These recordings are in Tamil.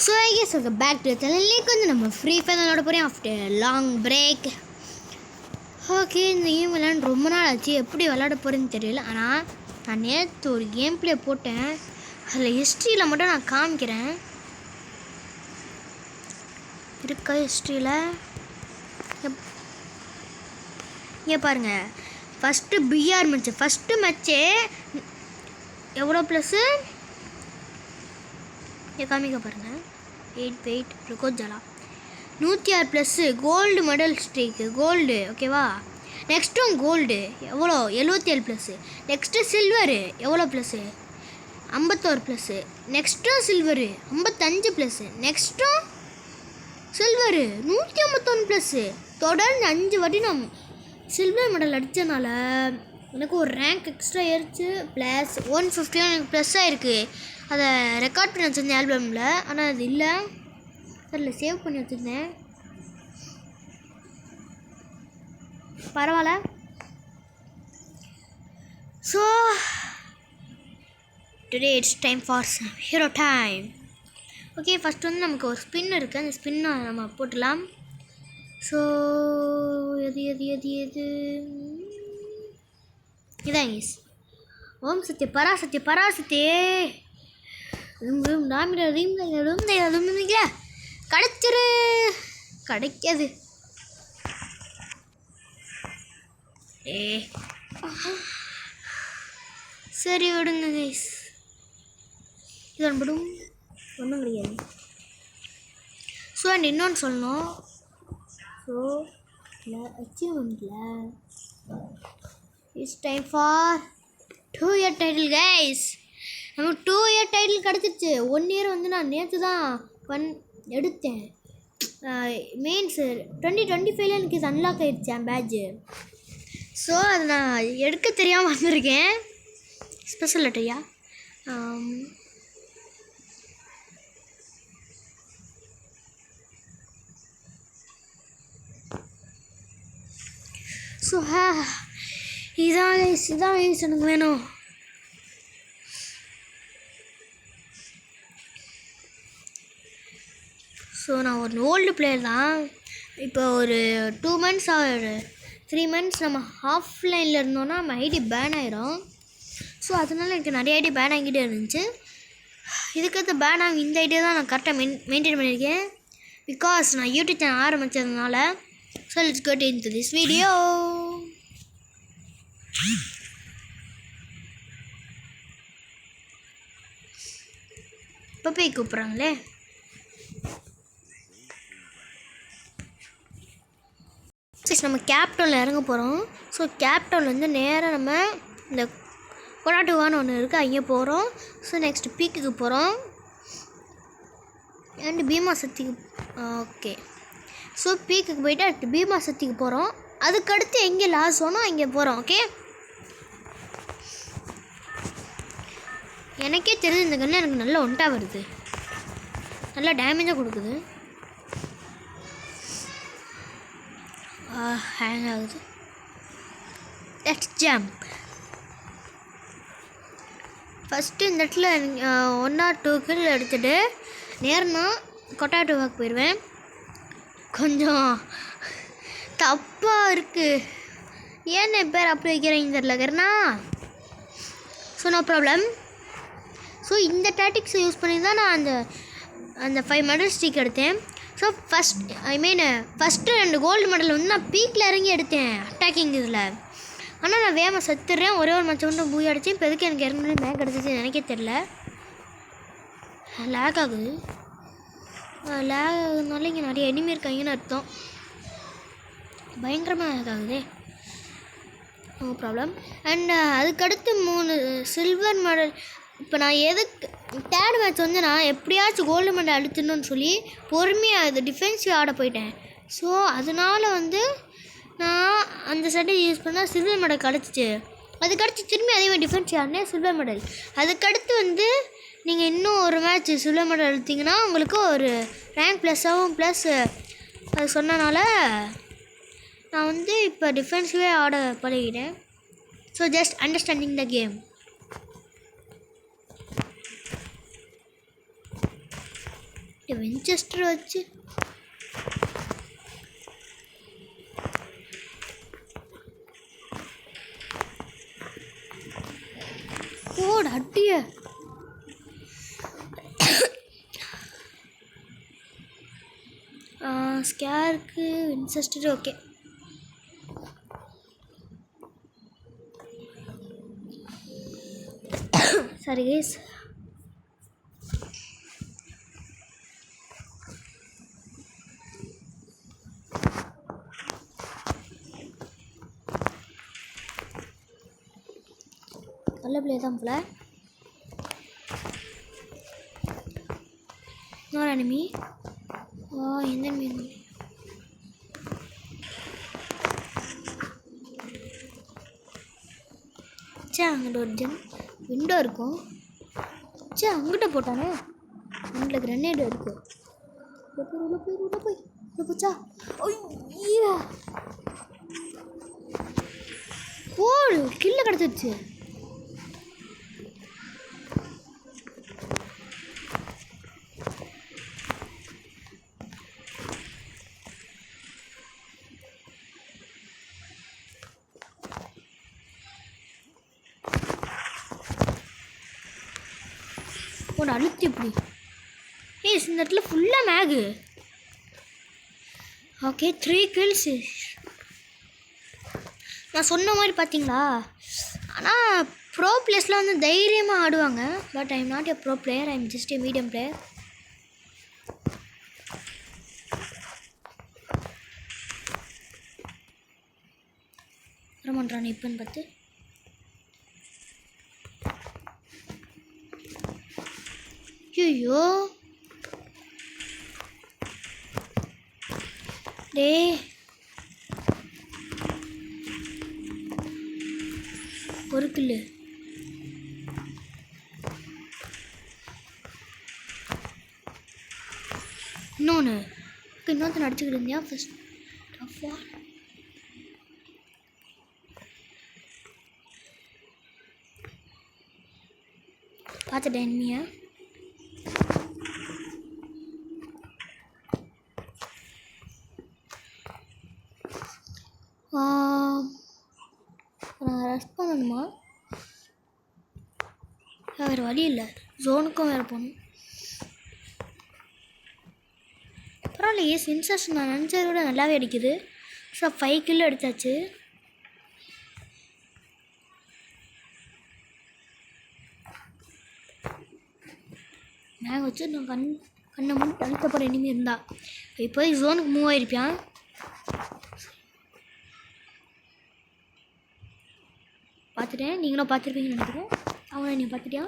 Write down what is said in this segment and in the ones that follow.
So I guess back to சேனல்லேக்கு வந்து நம்ம ஃப்ரீ ஃபயர் விளாட போகிறோம் ஆஃப்டர் லாங் பிரேக். ஓகே, இந்த கேம் விளாண்டு ரொம்ப நாள் ஆச்சு. எப்படி விளாட போகிறேன்னு தெரியல. ஆனால் நான் நேற்று ஒரு கேம் ப்ளே போட்டேன். அதில் ஹிஸ்ட்ரியில் மட்டும் நான் காமிக்கிறேன். இருக்கா ஹிஸ்ட்ரியில்? இங்கே பாருங்கள், ஃபஸ்ட்டு பிஆர் மேட்ச்சு. ஃபஸ்ட்டு மேட்ச்சே எவ்வளோ ப்ளஸ்ஸு காமிக்க பாருங்கள். வெயிட் ருக்கோ ஜலா 106 plus gold medal streak gold. ஓகேவா, நெக்ஸ்ட்டும் கோல்டு எவ்வளோ 77 ப்ளஸ்ஸு. நெக்ஸ்ட்டு சில்வரு எவ்வளோ ப்ளஸ்ஸு 51 ப்ளஸ்ஸு. நெக்ஸ்ட்டும் சில்வரு 55 ப்ளஸ்ஸு. நெக்ஸ்ட்டும் சில்வரு 151 ப்ளஸ்ஸு. தொடர்ந்து 5 வாட்டி நான் சில்வர் மெடல் அடித்தனால எனக்கு ஒரு ரேங்க் எக்ஸ்ட்ரா ஏறிச்சு. ப்ளஸ் 150 எனக்கு ப்ளஸ் ஆகிருக்கு. அதை ரெக்கார்ட் பண்ணி வச்சுருந்தேன் ஆல்பமில். ஆனால் அது இல்லை, அதில் சேவ் பண்ணி வச்சுருந்தேன். பரவாயில்ல. So today it's time for hero time. Okay, first வந்து நமக்கு ஒரு ஸ்பின் இருக்குது. அந்த ஸ்பின்னை நம்ம போட்டுடலாம். ஸோ எது இதான் ஈஸ். ஓம் சத்திய பராசத்திய பராசத்தே கிடைச்சிரு. கிடைக்காது. சரி விடுங்க கைஸ், இது ஒன்படும் ஒன்றும் கிடையாது. ஸோ அண்ட் இன்னொன்று சொல்லணும். ஸோ அச்சீவ்மெண்ட்டில் it's time for 2 year title guys. நமக்கு 2 இயர் டைட்டில் கிடச்சிருச்சு. 1 இயர் வந்து நான் நேற்று தான் எடுத்தேன். மீன்ஸ் 2025 எனக்கு இது அன்லாக் ஆகிடுச்சு என் பேட்ஜு. ஸோ அது நான் எடுக்க தெரியாமல் வந்திருக்கேன். ஸ்பெஷல் லெட்டரியா? ஸோ இதான் எனக்கு வேணும். ஸோ நான் ஒரு ஓல்டு பிளேயர் தான். இப்போ ஒரு 2 months ஒரு 3 months நம்ம ஆஃப்லைனில் இருந்தோன்னா நம்ம ஐடி பேன் ஆகிரும். ஸோ அதனால எனக்கு நிறைய ஐடி பேன் ஆகிட்டே இருந்துச்சு. இதுக்கடுத்து பேன் ஆகி இந்த ஐடியா தான் நான் கரெக்டாக மெயின்டைன் பண்ணியிருக்கேன். பிகாஸ் நான் யூடியூப் சேனல் ஆரம்பித்ததுனால. So let's go into this video. இப்போ போய் கூப்பிட்றாங்களே. நம்ம கேப்டவுனில் இறங்க போகிறோம். ஸோ கேப்டவுன்லேருந்து நேராக நம்ம இந்த கொடாட்டுவான்னு ஒன்று இருக்குது, அங்கே போகிறோம். ஸோ நெக்ஸ்ட்டு பீக்குக்கு போகிறோம் அண்டு பீமா சக்திக்கு. ஓகே, ஸோ பீக்குக்கு போய்ட்டு அடுத்து பீமா சக்திக்கு போகிறோம். அதுக்கடுத்து எங்கே லாஸ் ஆனோ அங்கே போகிறோம். ஓகே, எனக்கே தெரிஞ்ச இந்த கன்று எனக்கு நல்லா ஒன்ட்டாக வருது, நல்லா டேமேஜாக கொடுக்குது. ஹேங் ஆகுது. Let's jump. ஃபஸ்ட்டு இந்த இடத்துல 1 or 2 kill எடுத்துகிட்டு நேரம்னா கொட்டாட்டுவாக்கு போயிடுவேன். கொஞ்சம் தப்பாக இருக்குது. ஏன் என் பேர் அப்படி வைக்கிறீங்க தெரியல Karuna. So no problem. So இந்த டாட்டிக்ஸை யூஸ் பண்ணி தான் நான் அந்த 5 மெடல் ஸ்டிக் எடுத்தேன். ஸோ ஃபஸ்ட்டு 2 கோல்டு மெடல் வந்து நான் பீக்கில் இறங்கி எடுத்தேன் அட்டாக்கிங் இதில். ஆனால் நான் வேகமாக செத்துடுறேன். ஒரே ஒரு மச்சம் மட்டும் பூய் அடித்தேன். இப்போ எதுக்கு எனக்கு இறங்கி மேக் கிடச்சிச்சு எனக்கே தெரில. லேக் ஆகுது. லேக் ஆகுதுனால இங்கே நிறைய எனிமி இருக்காங்கன்னு அர்த்தம். பயங்கரமாக லேக் ஆகுது. No problem. அண்ட் அதுக்கடுத்து 3 சில்வர் மெடல். இப்போ நான் எதுக்கு தேர்ட் மேட்ச் வந்து நான் எப்படியாச்சும் கோல்டு மெடல் அழுத்தணும்னு சொல்லி பொறுமையாக அது டிஃபென்சிவ் ஆட போயிட்டேன். ஸோ அதனால் வந்து நான் அந்த ஸ்ட்ராட்டஜி யூஸ் பண்ணால் சில்வர் மெடல் கிடச்சிச்சு. அதுக்கடுத்து திரும்பி அதே மாதிரி டிஃபென்சிவ் ஆடினேன், சில்வர் மெடல். அதுக்கடுத்து வந்து நீங்கள் இன்னும் ஒரு மேட்ச் சில்வர் மெடல் எடுத்திங்கன்னா உங்களுக்கு ஒரு ரேங்க் ப்ளஸ் ஆகும். ப்ளஸ் அது சொன்னனால நான் வந்து இப்போ டிஃபென்சிவே ஆட பழகிட்டேன். So just understanding the game. Winchester வச்சு ஓட அட்டிய ஸ்கேருக்கு வின்செஸ்டர் ஓகே. Sorry guys. நல்ல பிளே தான் போல. இன்னொரு எனிமி. எந்த எனிமி? சே அங்கிட்ட ஒரு விண்டோ இருக்கும். சே அங்கிட்ட போட்டானே. அங்கிட்ட கிரனேட் இருக்கு. உள்ள போய் போச்சா? ஐயா போல் கில்ல கிடச்சிருச்சு. போட அழுத்தி எப்படி? இந்த இடத்துல ஃபுல்லாக மேகு. Okay 3 kills. நான் சொன்ன மாதிரி பார்த்தீங்களா? ஆனால் ப்ரோ பிளேயர்ஸ்லாம் வந்து தைரியமாக ஆடுவாங்க. But I am not a bro player, I am just a medium player. வரமாட்டான் இப்போன்னு பார்த்து. ஐயோ டே ஒரு கில்லு. இன்னொன்று அடிச்சுக்கிட்டு இருந்தியா ஃபஸ்ட் டஃபா? பார்த்துட்டேன் என்மியா. நான் ரெஸ்ட் பண்ணணுமா? வேறு வழி இல்லை, ஜோனுக்கும் வேறு போகணும். பரவாயில்லையே சென்சேஷன் நான் நினச்சதை விட நல்லாவே அடிக்குது. ஸோ 5 kill எடுத்தாச்சு. மேக வச்சு நான் கண்ணை மட்டும் அழுத்தப்போகிற இனிமே இருந்தா இப்போதைக்கு ஜோனுக்கு மூவ் ஆகிருப்பான். பார்த்துட்டேன், நீங்களும் பார்த்துருப்பீங்கன்னு நினைக்கிறேன். அவனை நீ பார்த்துட்டியா?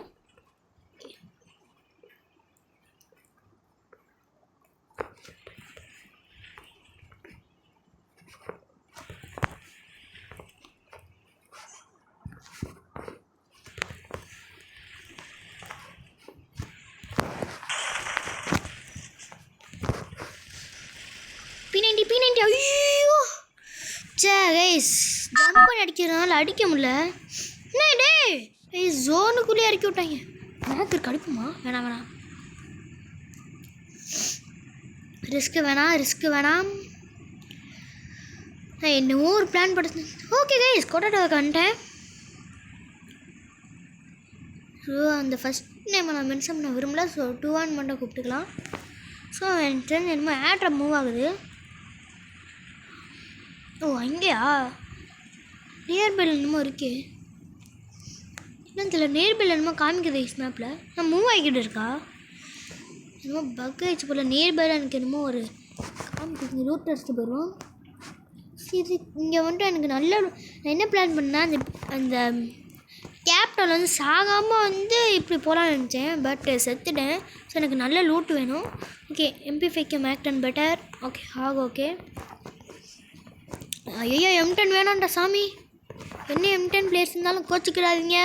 P90 ஐயோ சே கைஸ் ஜம்ப் பண்ணி அடிக்கிறதுனால அடிக்க முடியல. என்ன டே ஜோனுக்குள்ளேயே இறக்கி விட்டாங்க. மேக்கு கடுப்புமா? வேணாம் ரிஸ்க்கு வேணாம். நான் என்னவோ ஒரு பிளான் படுத்து. ஓகே கைஸ் கொட்டாட்டோ வந்துட்டேன். ஸோ அந்த ஃபஸ்ட் நேம் நான் மென்ஷன் பண்ண விரும்பல. ஸோ 2-1 மட்டும் கூப்பிட்டுக்கலாம். ஸோ என் ஃப்ரெண்ட் என்னமோ ஏட்ரா மூவ் ஆகுது. ஓ அங்கேயா? நியர்பையில் என்னமோ இருக்கே. என்னன்னு தெரியல, நியர்பையில் என்னமோ காமிக்குது மேப்பில். நான் மூவ் ஆகிக்கிட்டு இருக்கா என்னமோ பக் ஆகிடுச்சு போல். நியர்பையில் எனக்கு என்னமோ ஒரு காமிக்குது. ரூட் டெஸ்ட்டு போயிடுவோம். சரி இங்கே வந்துட்டு எனக்கு நல்ல நான் என்ன பிளான் பண்ணேன், அந்த கேப்டன் வந்து சாகாமல் வந்து இப்படி போகலான்னு நினச்சேன். பட் செத்துட்டேன். ஸோ எனக்கு நல்ல லூட்டு வேணும். ஓகே MP5 மேக்டன் பெட்டர். Okay okay. ஐயோ M10 வேணாம்டா சாமி. என்ன M10 பிளேயர்ஸ் இருந்தாலும் கோச்சிக்கிறாதீங்க.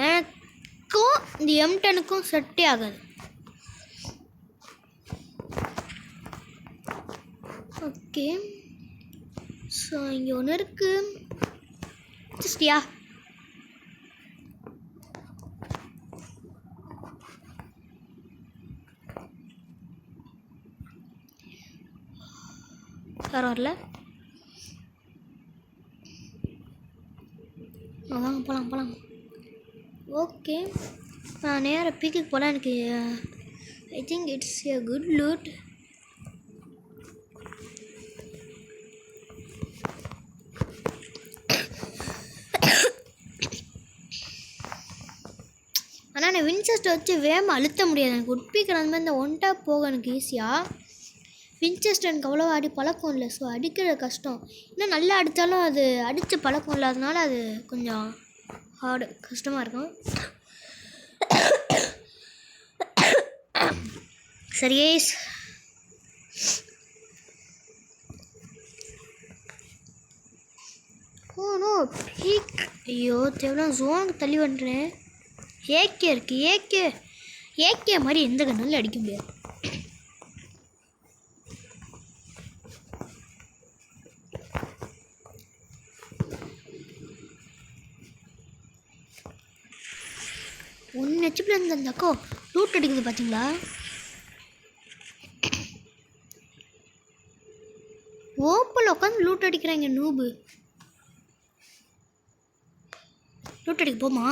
எனக்கும் இந்த M10க்கும் செட்டே ஆகாது. ஓகே ஸோ இங்கே ஒன்று இருக்குது. ஜஸ்டியா யாரும் வரல. வாங்க போகலாம். ஓகே, நான் நேராக பீக்குக்கு போகலாம். எனக்கு I think it's a good loot. ஆனால் நான் வின்செஸ்டர் வச்சு வேகமாக அழுத்த முடியாது. எனக்கு உட்பீக்கிற அந்த மாதிரி இந்த ஒன் டாப் போக எனக்கு ஈஸியாக. வின்செஸ்டர் எனக்கு அவ்வளோ அடி பழக்கம் இல்லை, ஸோ அடிக்கிறது கஷ்டம். இன்னும் நல்லா அடித்தாலும் அது அடித்து பழக்கம் இல்லாதனால அது கொஞ்சம் ஹார்டு, கஷ்டமாக இருக்கும். சரியே ஓ பீக். ஐயோ தேவையா ஜோனுக்கு தள்ளி வந்துட்டேன். ஏகே இருக்குது. ஏகே மாதிரி எந்த கண்ணாலும் அடிக்க முடியாது. ஒன்று ஹெச்பில் இருந்து அந்த அக்கா லூட் அடிக்குது பார்த்தீங்களா? ஓப்பில் உட்காந்து லூட் அடிக்கிறாங்க நூபு. லூட் அடிக்க போமா?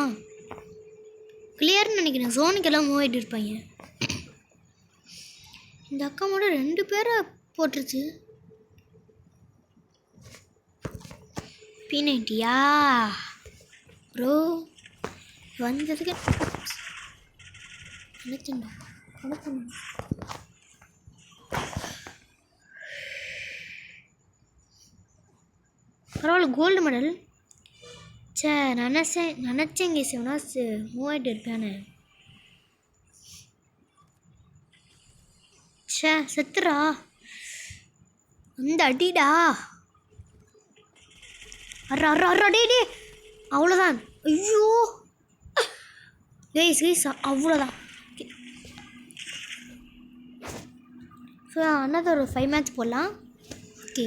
கிளியர்னு நினைக்கிறேன். ஜோனுக்கெல்லாம் மூவ் ஆகிட்டு இருப்பாங்க. இந்த அக்கா மட்டும் 2 பேரை போட்டுருச்சு. P90யா ப்ரோ வந்ததுக்கு நினைச்சேன்டா. பரவாயில்ல, கோல்டு மெடல். சே நினச்சேங்க சிவனா மூவ் ஆகிட்டு இருப்பேன்னு. சே செத்துறா அந்த அடிடா. அர்ரா டே அவ்வளோதான். ஐயோ கைஸ் அவ்வளோதான். ஸோ அண்ணாத ஒரு 5 மேட்ச் போடலாம். ஓகே,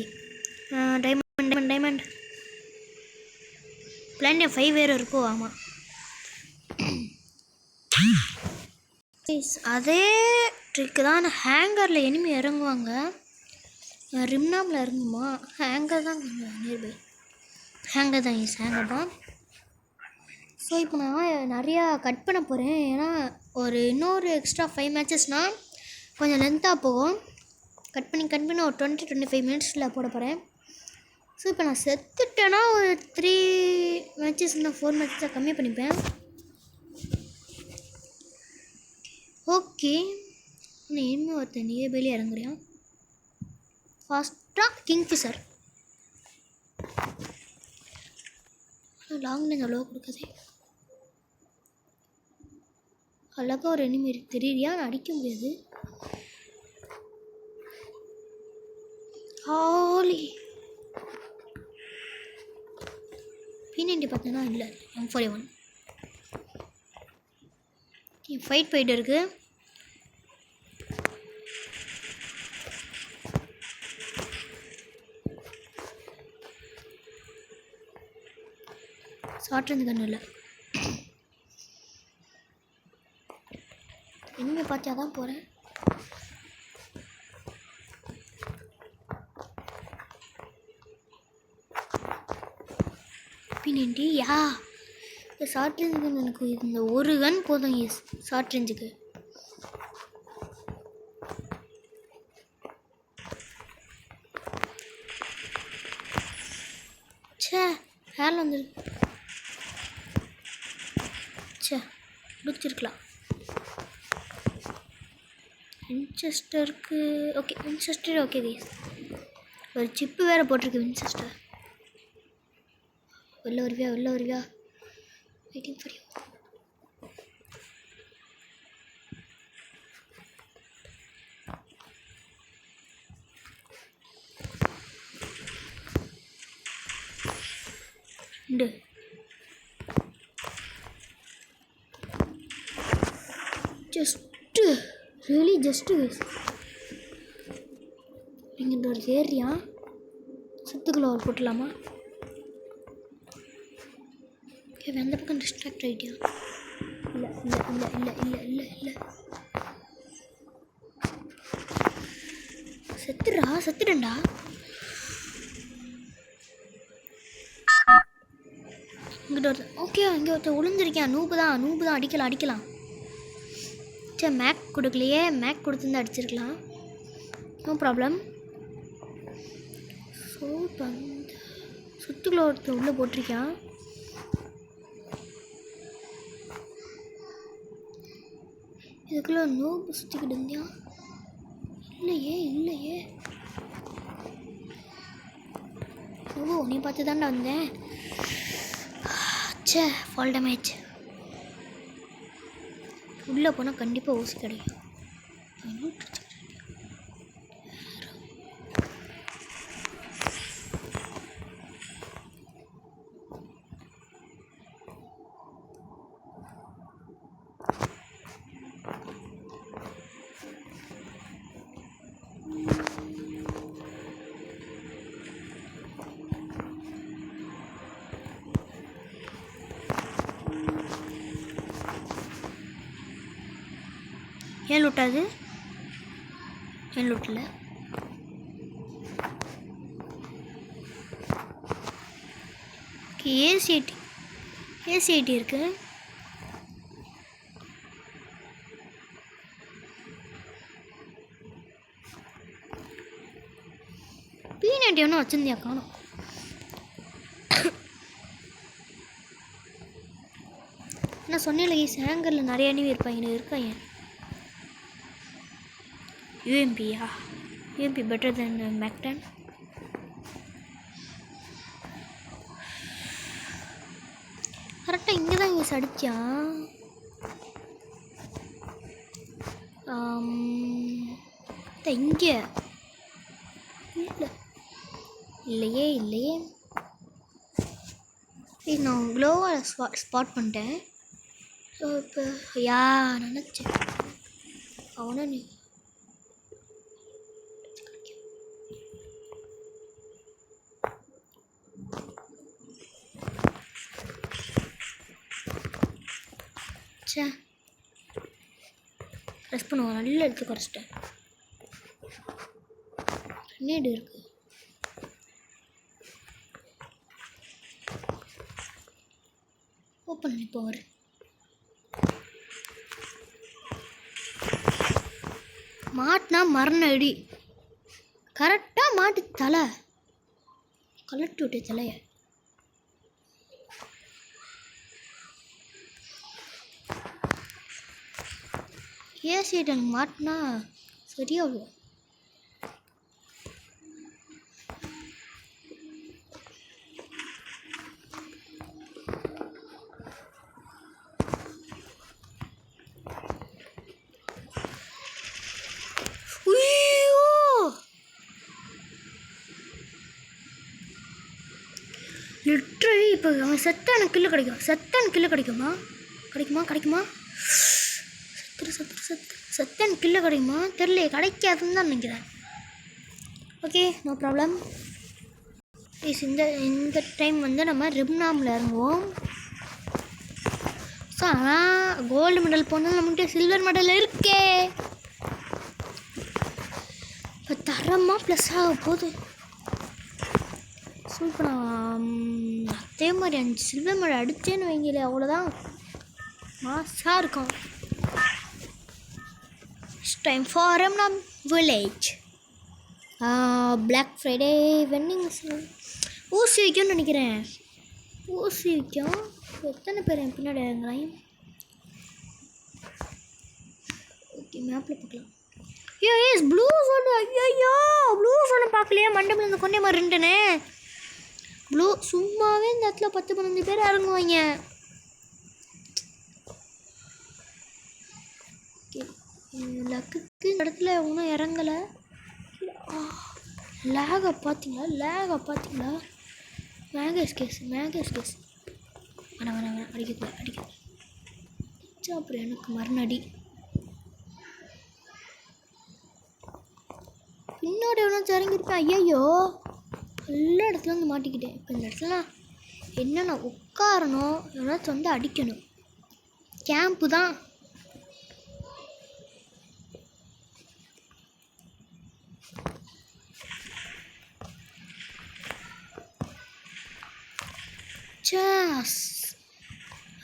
டைமண்ட் பிளான் 5 வேறு இருக்கும். ஆமாம், அதே ட்ரிக்கு தான். ஹேங்கரில் எனிமி இறங்குவாங்க, ரிம்னாமில் இறங்குமா? ஹேங்கர் தான் கொஞ்சம் நியர்பை. ஹேங்கர் தான். ஸோ இப்போ நான் நிறையா கட் பண்ண போகிறேன். ஏன்னா இன்னொரு எக்ஸ்ட்ரா 5 மேட்சஸ்னால் கொஞ்சம் லென்த்தாக போகும். கட் பண்ணி ஒரு 20-25 மினிட்ஸில் போட போகிறேன். ஸோ இப்போ நான் செத்துட்டேன்னா ஒரு 3 மேட்சஸ் இல்லை 4 மேட்சஸாக கம்மி பண்ணிப்பேன். ஓகே, நான் இன்னும் ஒருத்தன் நியர்பைலே இறங்குறேன். ஃபாஸ்ட்டாக கிங்ஃபிஷர் லாங் ரேஞ்ச் அவ்வளோ கொடுக்குது. அழகாக ஒரு எனிமி இருக்கு தெரியலையா? நான் அடிக்க முடியாது. ஹாலி P90 பார்த்தோன்னா இல்லை, M4A1 ஃபைட் போயிட்டு இருக்கு. ஷார்ட் கண்ணு இல்லை, எனிமே பார்த்தா தான் போகிறேன். P90 யா இந்த ஷார்ட் ரேஞ்சு கன் எனக்கு இந்த ஒரு கன் போதும். ஷார்ட் ரேஞ்சுக்கு சே ஹேரில் வந்துருக்கு. சே முடிச்சிருக்கலாம். வின்செஸ்டருக்கு ஓகே, வின்செஸ்டர் ஓகே கைஸ். ஒரு சிப்பு வேறு போட்டிருக்கு வின்செஸ்டர். வெளில வருவியா? Waiting for you. Just really just இங்கிட்ட ஒரு ஏரியா சுத்துக்குள்ள ஒரு போட்டலாமா? ஓகே, அந்த பக்கம் டிஸ்ட்ராக்ட் ஆகிட்டியா? இல்லை செத்துடா. பார்த்துக்கிட்டு வருது. ஓகே இங்கே ஒருத்தர் விழுந்திருக்கேன். நூப்பு தான் அடிக்கலாம். சரி மேக் கொடுக்கலையே, மேக் கொடுத்துருந்து அடிச்சிருக்கலாம். No problem. ஸோ இப்போ சுற்றுக்குள்ள ஒருத்தர் உள்ளே போட்டிருக்கான். இதுக்குள்ள நோப்பு சுற்றிக்கிட்டு இருந்தியா? இல்லையே. ஓ நீ பார்த்து தாண்டா வந்தேன். சே ஃபால் டேமேஜ். உள்ளே போனால் கண்டிப்பாக ஊசி கிடைக்கும். ஏன் லூட்டாது? ஏன் லூட்டில் ஏசி80 இருக்கு. P90 ஒன்றும் வச்சிருந்தியா காணும். நான் சொன்னேன் ஹேங்கரில் நிறைய அணிவி இருப்பாங்க. இருக்காங்க. UMPயா? UMP better than Mac-10. கரெக்டாக இங்கே தான் யூஸ் அடித்தான். இங்கே இல்லையே. நான் க்ளோவாக ஸ்பாட் பண்ணிட்டேன். ஸோ இப்போ நினச்சேன் அவனை நீ ப்ரெஸ் பண்ணுவோம். நல்லா எடுத்து குறைச்சிட்டேன். நேடு இருக்கு. ஓப்பன் பண்ணி போவார். மாட்டினா மரண அடி. கரெக்டாக மாட்டு தலை கலட்டி விட்டு தலையை. ஏசிட்டு மாட்டினா சரியாகும். லிட்ரலி இப்போ அவன் செத்தான கில்லு கிடைக்குமா? செத்தன் கில்லு கிடைக்குமா தெரியல. கிடைக்காதுன்னு தான் நினைக்கிறேன். Okay no problem. இந்த டைம் வந்து நம்ம ரிப்னாமில் இறங்குவோம். ஸோ ஆனால் கோல்டு மெடல் போனால் நம்மகிட்ட சில்வர் மெடல் இருக்கே. இப்போ தரமாக ப்ளஸ் ஆக போகுது. ஸோ இப்போ நான் அதே மாதிரி 5 சில்வர் மெடல் அடித்தேன்னு வைங்களே, அவ்வளோதான் மாசாக இருக்கும். Time for Remnam Village. Black Friday vending machine. ஊசி வைக்கும்னு நினைக்கிறேன். ஊசி வைக்கும். எத்தனை பேர் என் பின்னாடி இறங்குறாங்க? ஓகே மேப்பில் பார்க்கலாம். As blue zone. ஐயோ ப்ளூ சோனை பார்க்கலையே. மண்டபத்தில் இருந்து கொண்டே மாதிரி இருந்துட்டேனே. ப்ளூ சும்மாவே இந்த இடத்துல 10-15 பேர் இறங்குவாங்க. லக்குக்கு இந்த இடத்துல ஒன்றும் இறங்கலை. லேகை பார்த்தீங்களா? மேகஸ் கேஸ் வேணாம் அடிக்கல. அப்புறம் எனக்கு மறுநடி பின்னாடி எவ்வளோ இறங்கியிருப்பேன். ஐயோ எல்லா இடத்துல வந்து மாட்டிக்கிட்டேன். இப்போ இந்த இடத்துல என்னென்ன உட்காரணும், எவ்வளோச்சும் வந்து அடிக்கணும். கேம்ப்பு தான்.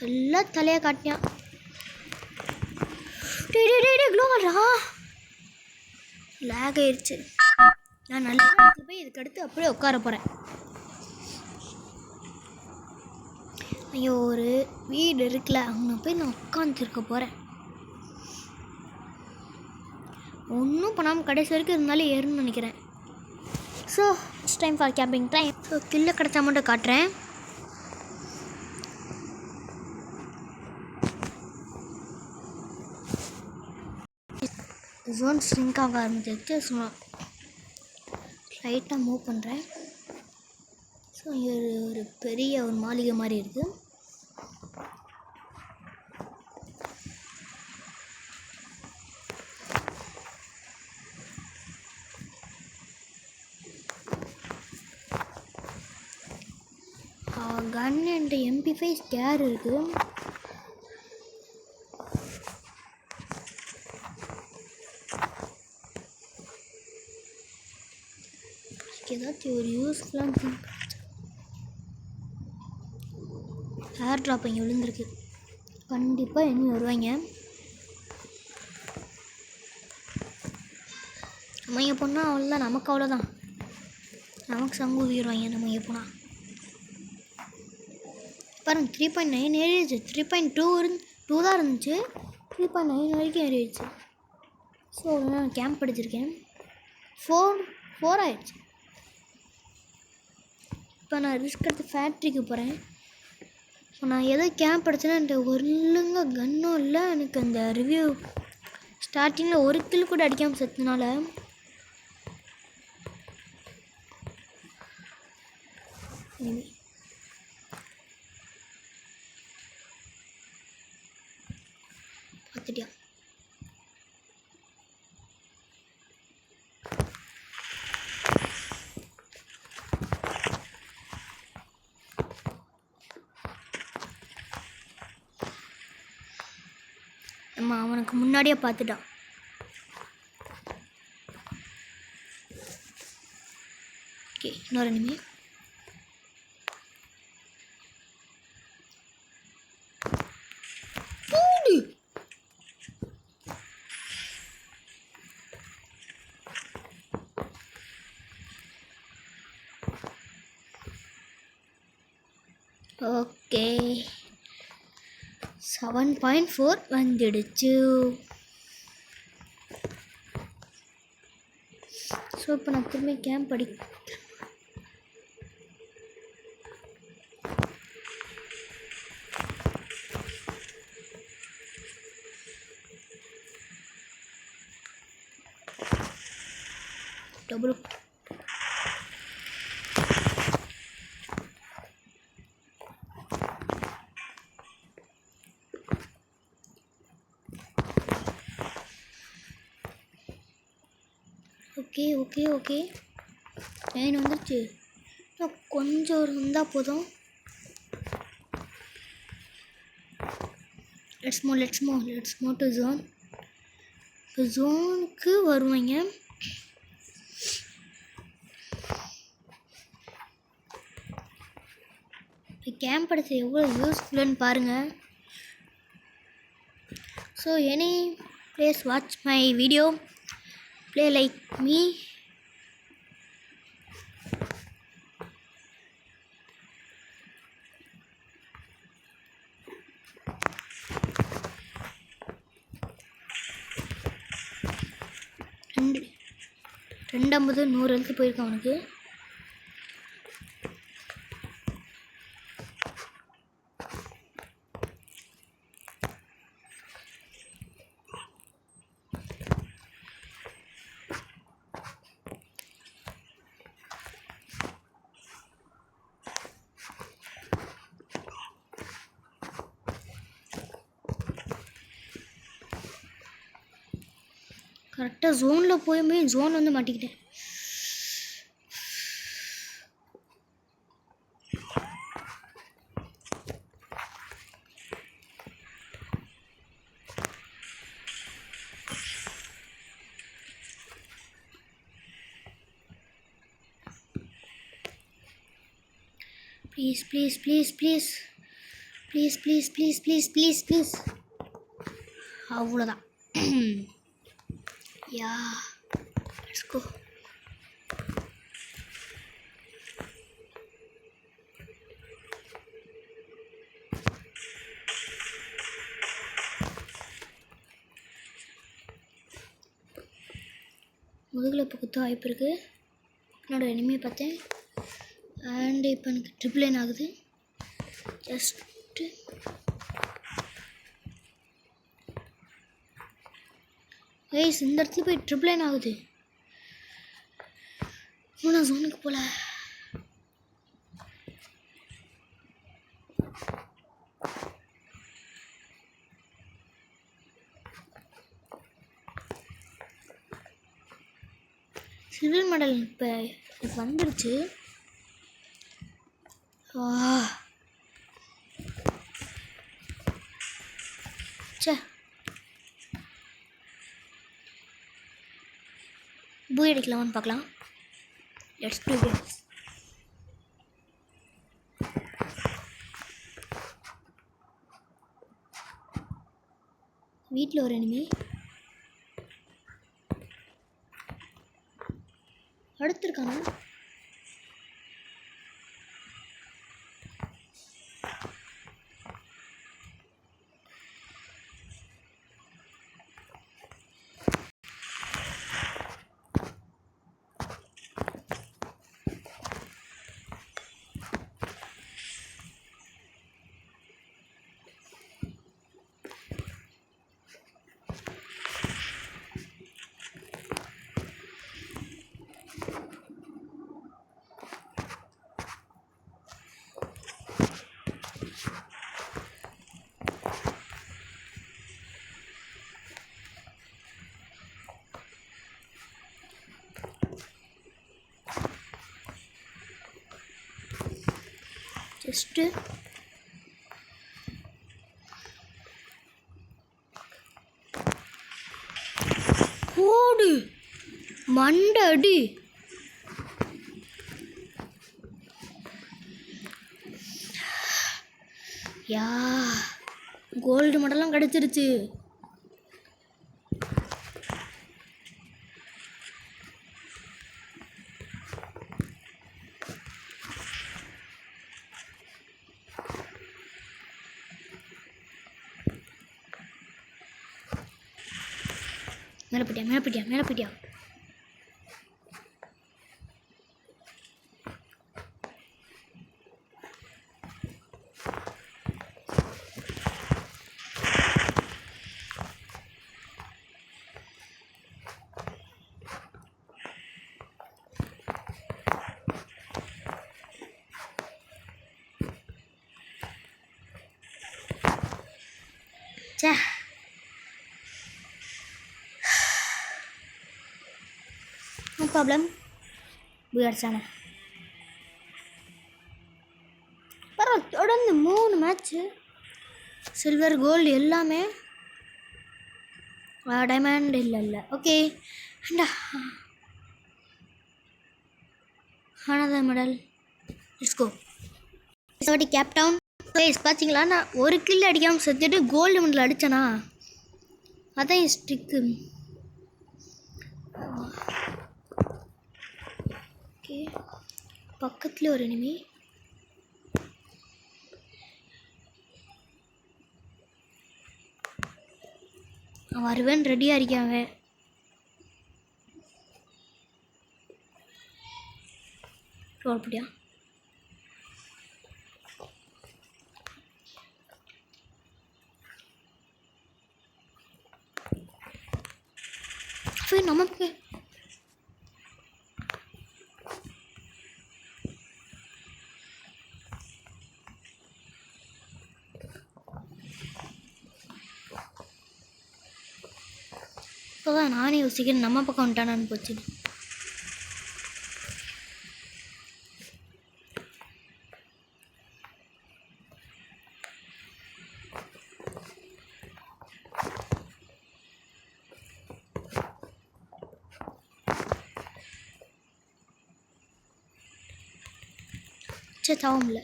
எல்லாம் தலையை காட்டினான். க்ளோவரா லேக் ஆயிடுச்சு. நான் நல்லா போய் இதுக்கடுத்து அப்படியே உட்கார போகிறேன். ஐயோ, ஒரு வீடு இருக்குல்ல, அங்கே போய் நான் உட்காந்துருக்க போகிறேன். ஒன்றும் பண்ணாமல் கடைசி வரைக்கும் இருந்தாலும் ஏறுன்னு நினைக்கிறேன். So it's time for camping time. So கில்ல கிடச்சா மட்டும் காட்டுறேன். ஜோன் ஸ்ட்ரிங்க் ஆக ஆரம்பிச்சிருச்சு. ஸோ லைட்டாக மூவ் பண்ணுறேன். ஸோ இங்கே ஒரு பெரிய ஒரு மாளிகை மாதிரி இருக்குது. கன் அண்ட் MP5 ஸ்கேர் இருக்குது. ஏதாச்சும் ஒரு யூஸ்ஃபுல்லான திங். ஏர் ட்ராப் இங்கே விழுந்திருக்கு. கண்டிப்பாக இன்னும் வருவாங்க. நம்ம இங்கே போனால் அவ்வளோதான், நமக்கு அவ்வளோதான். நமக்கு சங்கு ஊதிடுவாங்க நம்ம இங்கே போனால். பாருங்கள் 3.9 ஏறிடுச்சு. 3.2 தான் இருந்துச்சு, 3.9 வரைக்கும் ஏறிடுச்சு. ஸோ நான் கேம்ப் படிச்சிருக்கேன். 4 ஆயிடுச்சு. இப்போ நான் ரிஸ்க் எடுத்து ஃபேக்ட்ரிக்கு போகிறேன். இப்போ நான் எதோ கேம்ப் படித்தேன்னா என்கிட்ட ஒழுங்க கன்னும் இல்லை. எனக்கு அந்த ரிவ்யூ ஸ்டார்டிங்கில் ஒரு கில் கூட அடிக்காமல் செத்தனால பார்த்துட்டியா. நம்ம அவனுக்கு முன்னாடியே பார்த்துட்டான். ஓகே, இன்னொரு நிமி. ஓகே, 7.4 வந்துடுச்சு. ஸோ இப்போ நான் திரும்பி கேம்ப் படி. டபுள் ஓகே ஓகே ஓகே 9 வந்துடுச்சு. கொஞ்சம் இருந்தால் போதும். Let's move to zone. இப்போ ஜோனுக்கு வருவாங்க. கேம்ப் அடிச்சு எவ்வளோ யூஸ்ஃபுல்லுன்னு பாருங்கள். So any please watch my video, play like me. ரெண்டு 100 எழுத்து போயிருக்கான் அவனுக்கு. கரெக்டாக ஜோனில் போயுமே ஜோன் வந்து மாட்டிக்கிட்டேன். Please please please please please please please please please please. அவ்வளோதான். Yeah let's go. முதுகில் இப்போ குத்த வாய்ப்பு இருக்குது. என்னோடய எனிமையை பார்த்தேன். அண்டு இப்போ எனக்கு ட்ரிபிள் லைன் ஆகுது. ஜஸ்ட்டு ஏய்ஸ் இந்த இடத்துல போய் ட்ரிபிள் லைன் ஆகுது. நான் ஜோனுக்கு போகல. சில்வர் மெடல் இப்போ வந்துருச்சு. சே பூய் அடிக்கலாமான்னு பார்க்கலாம். Let's to games. வீட்டில் ஒரு எனிமி. அடுத்திருக்காங்க. ஜஸ்ட்டு ஓடு மண்டடி. யா கோல்டு மெடலும் கிடச்சிருச்சு. மேலே போயிட்டியா. Say no problem. அடிச்சானே பரவாயில்ல. தொடர்ந்து 3 மேட்ச்சு சில்வர் கோல்டு எல்லாமே. டைமண்ட் இல்லை. ஓகே அண்டா another medal. Let's go. Cape Town பார்த்தீங்களா, நான் ஒரு கில் அடிக்காமல் செத்துட்டு கோல்டு மெடல் அடித்தேனா, அதான் என் ஸ்ட்ரிக்கு. ஓகே பக்கத்தில் ஒரு எனிமி. அவன் வருவேன் ரெடியாக இருக்காங்க. அப்படியா நமக்கு இப்போதான் நானே யோசிக்கிறேன் நம்ம பக்கம் வந்துட்டானான்னு போச்சு. தாவும் இல்லை.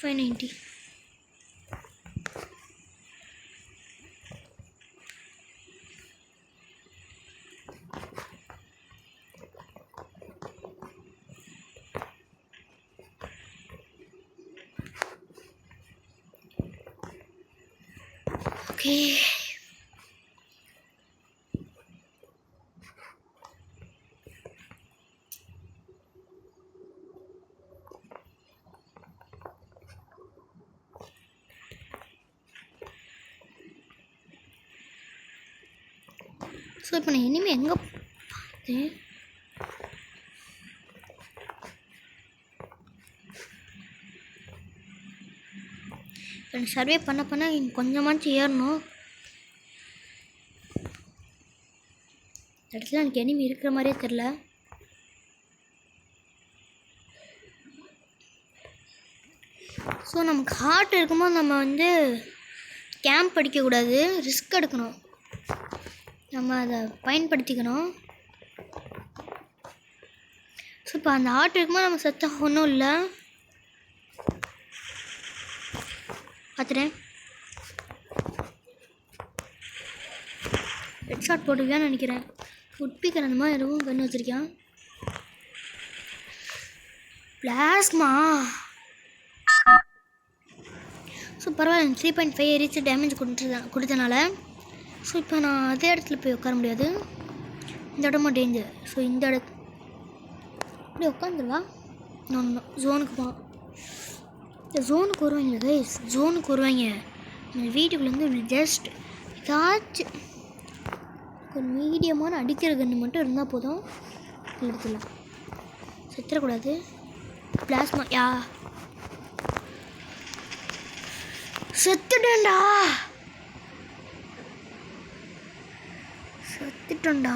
590. Okay. ஸோ இப்போ நான் இனிமேல் எங்கே பார்த்தேன்? இப்போ சர்வே பண்ண கொஞ்சமாச்சும் ஏறணும். இடத்துல எனக்கு எனிமி இருக்கிற மாதிரியே தெரில. ஸோ நமக்கு ஹார்ட் இருக்கும்போது நம்ம வந்து கேம்ப் அடிக்கக்கூடாது, ரிஸ்க் எடுக்கணும், நம்ம அதை பயன்படுத்திக்கணும். ஸோ இப்போ அந்த ஹார்ட் இருக்கும்போது நம்ம செத்தா ஒன்றும் இல்லை. பார்த்துட்டேன். ஹெட் ஷாட் போட்டுக்கலான்னு நினைக்கிறேன். உட்பிக்கிற அந்த மாதிரி எதுவும் கண்ணு வச்சுருக்கேன். பிளாஸ்மா. ஸோ பரவாயில்ல, 3.5 ரீச் டேமேஜ் கொடுத்தனால. ஸோ இப்போ நான் அதே இடத்துல போய் உட்கார முடியாது, இந்த இடமா டேஞ்சர். ஸோ இந்த இடத்து இப்படி உட்காந்துருவா. நான் ஜோனுக்கு போகலாம். இந்த ஜோனுக்கு வருவாங்க கைஸ், ஜோனுக்கு வருவாங்க. இந்த வீட்டுக்குள்ளேருந்து ஜஸ்ட் ஏதாச்சும் ஒரு மீடியமான அடிக்கிற கன்று மட்டும் இருந்தால் போதும், எடுத்துடலாம். செத்துடக்கூடாது. பிளாஸ்மா யா செத்துட்டேன்டா, செத்துட்டேன்டா.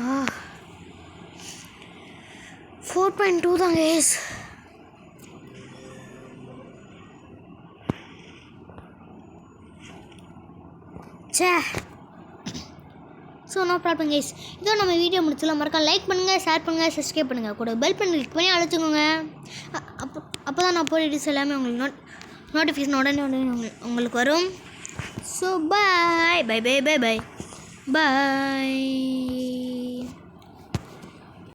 4.2 தான் கைஸ். சே. So no problem guys. இதோ நம்ம வீடியோ முடிச்சலாம். மறக்காம லைக் பண்ணுங்கள், ஷேர் பண்ணுங்கள், சப்ஸ்கிரைப் பண்ணுங்கள், கூட பெல் பண்ணி கிளிக் பண்ணி அழைச்சிக்கோங்க. அப்போ தான் நான் போய் வீடியோஸ் எல்லாமே உங்களுக்கு நோட்டிஃபிகேஷன் உடனே உங்களுக்கு வரும். ஸோ பாய் பாய் பாய் பாய் பாய் பாய்.